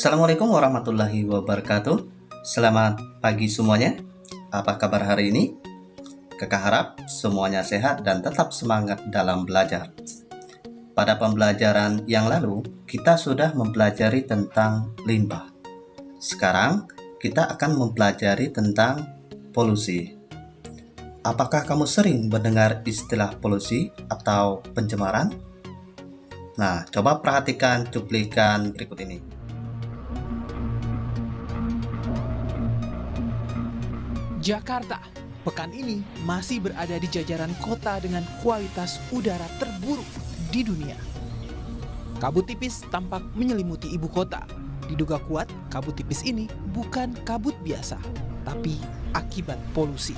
Assalamualaikum warahmatullahi wabarakatuh. Selamat pagi semuanya. Apa kabar hari ini? Kakak harap semuanya sehat dan tetap semangat dalam belajar. Pada pembelajaran yang lalu, kita sudah mempelajari tentang limbah. Sekarang, kita akan mempelajari tentang polusi. Apakah kamu sering mendengar istilah polusi atau pencemaran? Nah, coba perhatikan cuplikan berikut ini. Jakarta, pekan ini masih berada di jajaran kota dengan kualitas udara terburuk di dunia. Kabut tipis tampak menyelimuti ibu kota. Diduga kuat, kabut tipis ini bukan kabut biasa, tapi akibat polusi.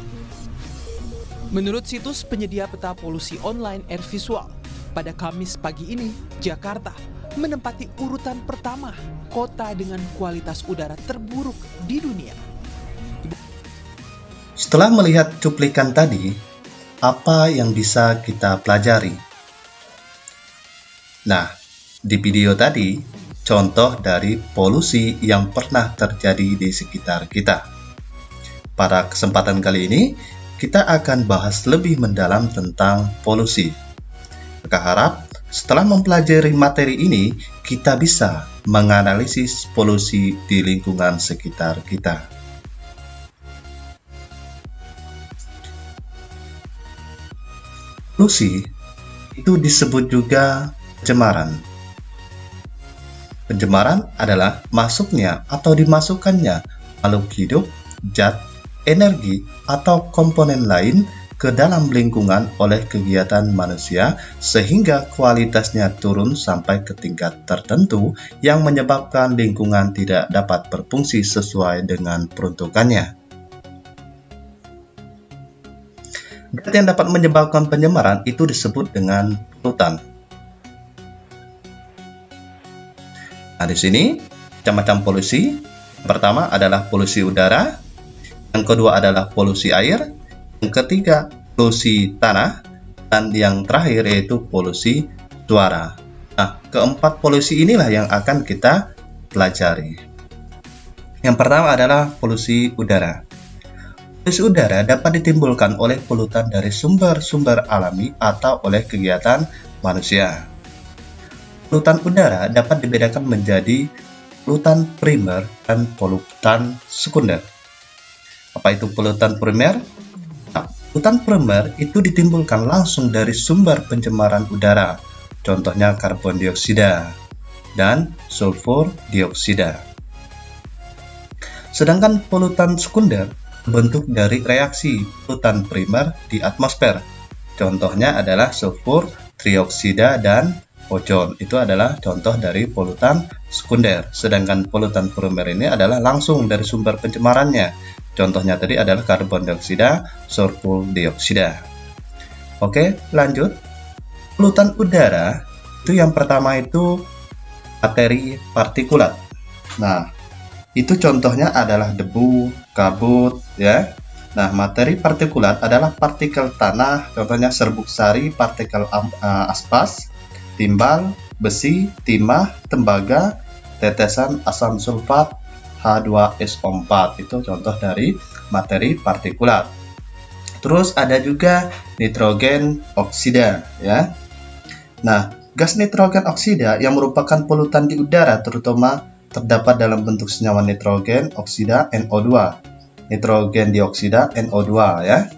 Menurut situs penyedia peta polusi online Air Visual, pada Kamis pagi ini, Jakarta menempati urutan pertama kota dengan kualitas udara terburuk di dunia. Setelah melihat cuplikan tadi, apa yang bisa kita pelajari? Nah, di video tadi, contoh dari polusi yang pernah terjadi di sekitar kita. Pada kesempatan kali ini, kita akan bahas lebih mendalam tentang polusi. Kakak harap setelah mempelajari materi ini, kita bisa menganalisis polusi di lingkungan sekitar kita. Polusi itu disebut juga pencemaran. Pencemaran adalah masuknya atau dimasukkannya makhluk hidup, zat, energi, atau komponen lain ke dalam lingkungan oleh kegiatan manusia sehingga kualitasnya turun sampai ke tingkat tertentu yang menyebabkan lingkungan tidak dapat berfungsi sesuai dengan peruntukannya. Zat yang dapat menyebabkan pencemaran itu disebut dengan polutan. Nah, di sini macam-macam polusi. Yang pertama adalah polusi udara, yang kedua adalah polusi air, yang ketiga polusi tanah, dan yang terakhir yaitu polusi suara. Nah, keempat polusi inilah yang akan kita pelajari. Yang pertama adalah polusi udara. Polusi udara dapat ditimbulkan oleh polutan dari sumber-sumber alami atau oleh kegiatan manusia. Polutan udara dapat dibedakan menjadi polutan primer dan polutan sekunder. Apa itu polutan primer? Nah, polutan primer itu ditimbulkan langsung dari sumber pencemaran udara, contohnya karbon dioksida dan sulfur dioksida. Sedangkan polutan sekunder bentuk dari reaksi polutan primer di atmosfer. Contohnya adalah sulfur trioksida dan ozon. Itu adalah contoh dari polutan sekunder. Sedangkan polutan primer ini adalah langsung dari sumber pencemarannya. Contohnya tadi adalah karbon dioksida, sulfur dioksida. Oke, lanjut. Polutan udara itu yang pertama itu materi partikulat. Nah, itu contohnya adalah debu, kabut, ya. Nah, materi partikulat adalah partikel tanah, contohnya serbuk sari, partikel aspas, timbal, besi, timah, tembaga, tetesan asam sulfat, H2SO4. Itu contoh dari materi partikulat. Terus ada juga nitrogen oksida, ya. Nah, gas nitrogen oksida yang merupakan polutan di udara terutama terdapat dalam bentuk senyawa nitrogen oksida NO2, nitrogen dioksida NO2, ya.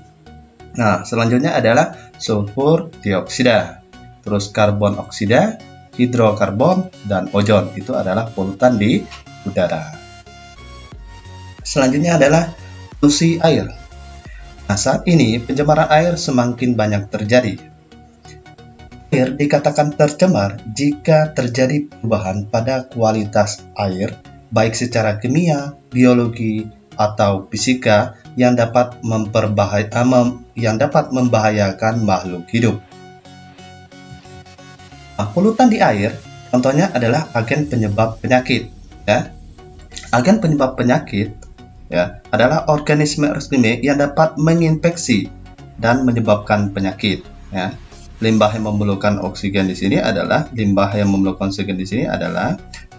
Nah, selanjutnya adalah sulfur dioksida, terus karbon oksida, hidrokarbon, dan ozon. Itu adalah polutan di udara. Selanjutnya adalah polusi air. Nah, saat ini pencemaran air semakin banyak terjadi. Air dikatakan tercemar jika terjadi perubahan pada kualitas air, baik secara kimia, biologi, atau fisika yang dapat membahayakan makhluk hidup. Nah, polutan di air contohnya adalah agen penyebab penyakit. Ya. Agen penyebab penyakit ya, adalah organisme yang dapat menginfeksi dan menyebabkan penyakit. Ya. limbah yang memerlukan oksigen di sini adalah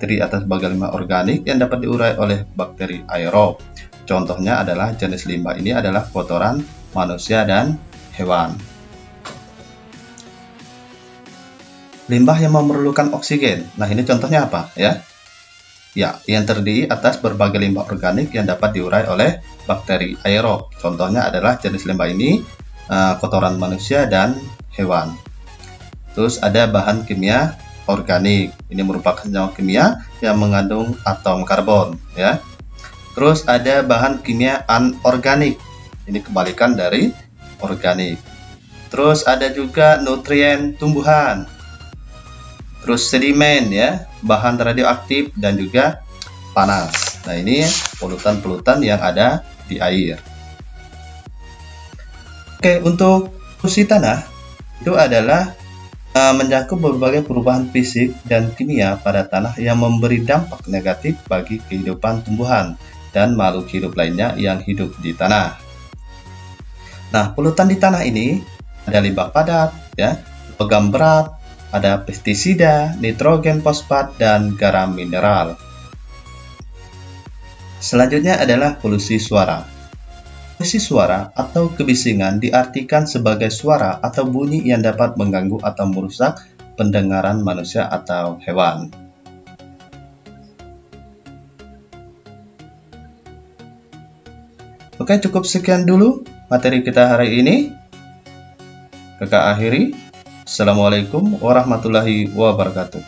terdiri atas bagian limbah organik yang dapat diurai oleh bakteri aerob. Contohnya adalah jenis limbah ini adalah kotoran manusia dan hewan. Limbah yang memerlukan oksigen. Nah, ini contohnya apa ya? Ya, yang terdiri atas berbagai limbah organik yang dapat diurai oleh bakteri aerob. Contohnya adalah jenis limbah ini kotoran manusia dan hewan. Terus ada bahan kimia organik. Ini merupakan senyawa kimia yang mengandung atom karbon ya. Terus ada bahan kimia anorganik. Ini kebalikan dari organik. Terus ada juga nutrien tumbuhan. Terus sedimen ya, bahan radioaktif dan juga panas. Nah, ini polutan-polutan yang ada di air. Oke, untuk polusi tanah itu adalah mencakup berbagai perubahan fisik dan kimia pada tanah yang memberi dampak negatif bagi kehidupan tumbuhan dan makhluk hidup lainnya yang hidup di tanah. Nah, polutan di tanah ini ada limbah padat, ya, logam berat, ada pestisida, nitrogen, fosfat, dan garam mineral. Selanjutnya adalah polusi suara. Polusi suara atau kebisingan diartikan sebagai suara atau bunyi yang dapat mengganggu atau merusak pendengaran manusia atau hewan. Oke, cukup sekian dulu materi kita hari ini. Kakak akhiri. Assalamualaikum warahmatullahi wabarakatuh.